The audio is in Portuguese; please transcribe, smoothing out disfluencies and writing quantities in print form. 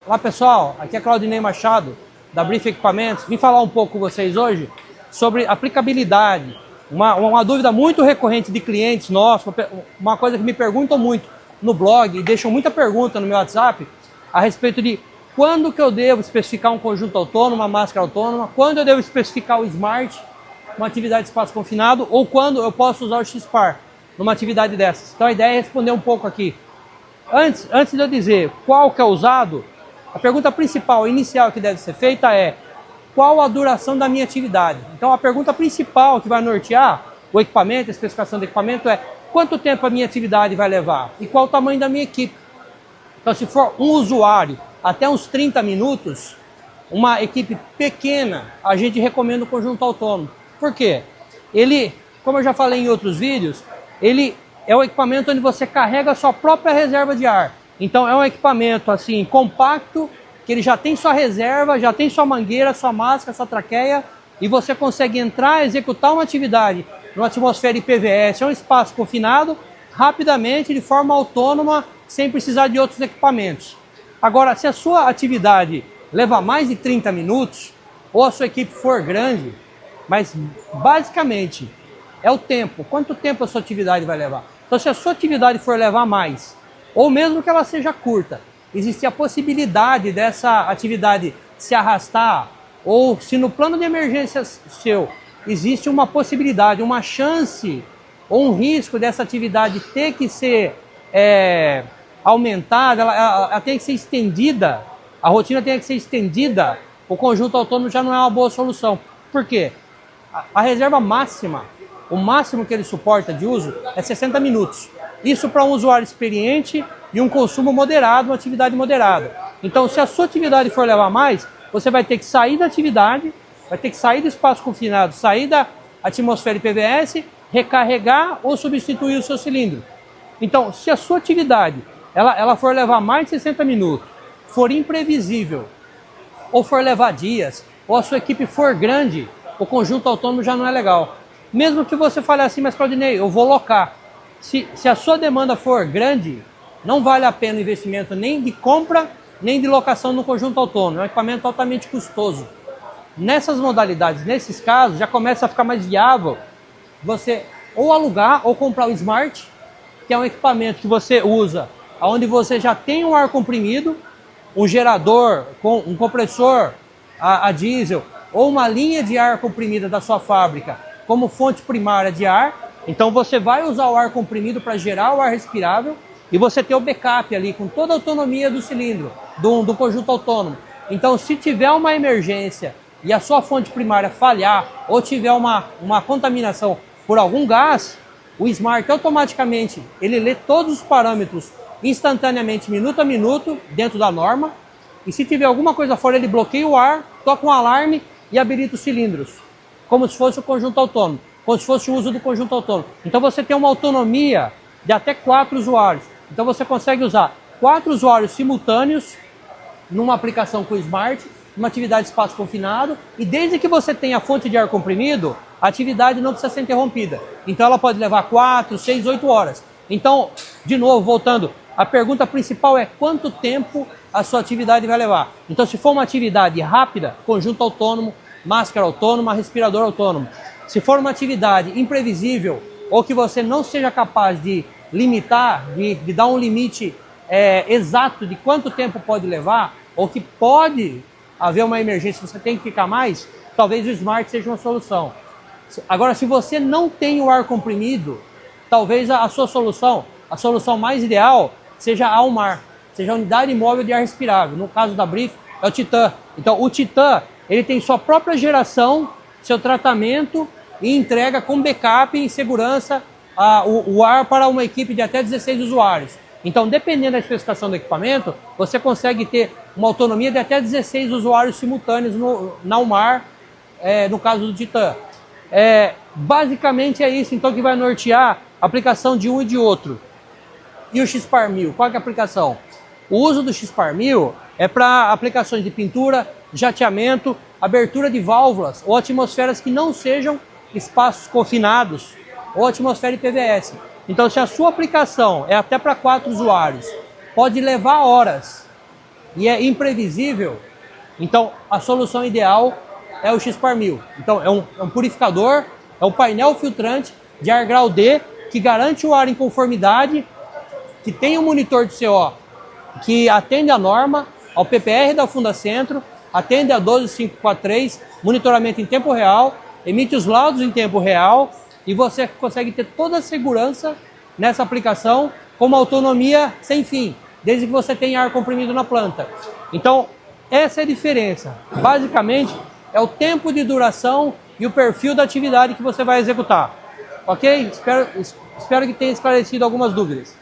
Olá pessoal, aqui é Claudinei Machado da Brief Equipamentos. Vim falar um pouco com vocês hoje sobre aplicabilidade, uma dúvida muito recorrente de clientes nossos, uma coisa que me perguntam muito no blog e deixam muita pergunta no meu WhatsApp a respeito de quando que eu devo especificar um conjunto autônomo, uma máscara autônoma, quando eu devo especificar o Smart, uma atividade de espaço confinado, ou quando eu posso usar o XPAR numa atividade dessas. Então a ideia é responder um pouco aqui. Antes de eu dizer qual que é usado, a pergunta principal, inicial que deve ser feita é: qual a duração da minha atividade? Então a pergunta principal que vai nortear o equipamento, a especificação do equipamento é: quanto tempo a minha atividade vai levar? E qual o tamanho da minha equipe? Então se for um usuário até uns 30 minutos, uma equipe pequena, a gente recomenda o conjunto autônomo. Por quê? Ele, como eu já falei em outros vídeos, ele é o equipamento onde você carrega a sua própria reserva de ar. Então é um equipamento assim compacto, que ele já tem sua reserva, já tem sua mangueira, sua máscara, sua traqueia, e você consegue entrar, executar uma atividade numa atmosfera IPVS, é um espaço confinado, rapidamente, de forma autônoma, sem precisar de outros equipamentos. Agora, se a sua atividade leva mais de 30 minutos, ou a sua equipe for grande, mas basicamente é o tempo, quanto tempo a sua atividade vai levar. Então se a sua atividade for levar mais, ou mesmo que ela seja curta, existe a possibilidade dessa atividade se arrastar, ou se no plano de emergência seu existe uma possibilidade, uma chance, ou um risco dessa atividade ter que ser aumentada, ela tem que ser estendida, a rotina tem que ser estendida, o conjunto autônomo já não é uma boa solução. Por quê? A reserva máxima, o máximo que ele suporta de uso é 60 minutos. Isso para um usuário experiente e um consumo moderado, uma atividade moderada. Então, se a sua atividade for levar mais, você vai ter que sair da atividade, vai ter que sair do espaço confinado, sair da atmosfera IPVS, recarregar ou substituir o seu cilindro. Então, se a sua atividade ela for levar mais de 60 minutos, for imprevisível, ou for levar dias, ou a sua equipe for grande, o conjunto autônomo já não é legal. Mesmo que você fale assim: mas Claudinei, eu vou locar. Se a sua demanda for grande, não vale a pena o investimento nem de compra, nem de locação no conjunto autônomo. É um equipamento altamente custoso. Nessas modalidades, nesses casos, já começa a ficar mais viável você ou alugar ou comprar o Smart, que é um equipamento que você usa, onde você já tem um ar comprimido, um gerador, um compressor a diesel, ou uma linha de ar comprimida da sua fábrica como fonte primária de ar. Então você vai usar o ar comprimido para gerar o ar respirável e você ter o backup ali com toda a autonomia do cilindro, do conjunto autônomo. Então se tiver uma emergência e a sua fonte primária falhar ou tiver uma contaminação por algum gás, o Smart automaticamente ele lê todos os parâmetros instantaneamente, minuto a minuto, dentro da norma. E se tiver alguma coisa fora, ele bloqueia o ar, toca um alarme e habilita os cilindros, como se fosse o conjunto autônomo, como se fosse o uso do conjunto autônomo. Então você tem uma autonomia de até 4 usuários. Então você consegue usar 4 usuários simultâneos numa aplicação com o Smart, numa atividade de espaço confinado, e desde que você tenha a fonte de ar comprimido, a atividade não precisa ser interrompida. Então ela pode levar 4, 6, 8 horas. Então, de novo, voltando, a pergunta principal é: quanto tempo a sua atividade vai levar? Então se for uma atividade rápida, conjunto autônomo, máscara autônoma, respirador autônomo. Se for uma atividade imprevisível ou que você não seja capaz de limitar, de dar um limite exato de quanto tempo pode levar, ou que pode haver uma emergência, você tem que ficar mais, talvez o Smart seja uma solução. Agora, se você não tem o ar comprimido, talvez a solução mais ideal seja a Almar, seja a unidade móvel de ar respirável. No caso da Brief, é o Titan. Então o Titan, ele tem sua própria geração, seu tratamento e entrega com backup em segurança o ar para uma equipe de até 16 usuários. Então, dependendo da especificação do equipamento, você consegue ter uma autonomia de até 16 usuários simultâneos na Almar, no caso do Titan. Basicamente é isso então que vai nortear a aplicação de um e de outro. E o XPAR 1000, qual é a aplicação? O uso do XPAR 1000 é para aplicações de pintura, jateamento, abertura de válvulas ou atmosferas que não sejam espaços confinados ou atmosfera IPVS. Então, se a sua aplicação é até para 4 usuários, pode levar horas. e é imprevisível, então a solução ideal é o XPAR 1000. Então é um purificador, é um painel filtrante de ar grau D que garante o ar em conformidade, que tem um monitor de CO que atende a norma, ao PPR da Fundacentro, atende a 12543, monitoramento em tempo real, emite os laudos em tempo real e você consegue ter toda a segurança nessa aplicação com uma autonomia sem fim, desde que você tenha ar comprimido na planta. Então, essa é a diferença. Basicamente, é o tempo de duração e o perfil da atividade que você vai executar. Ok? Espero que tenha esclarecido algumas dúvidas.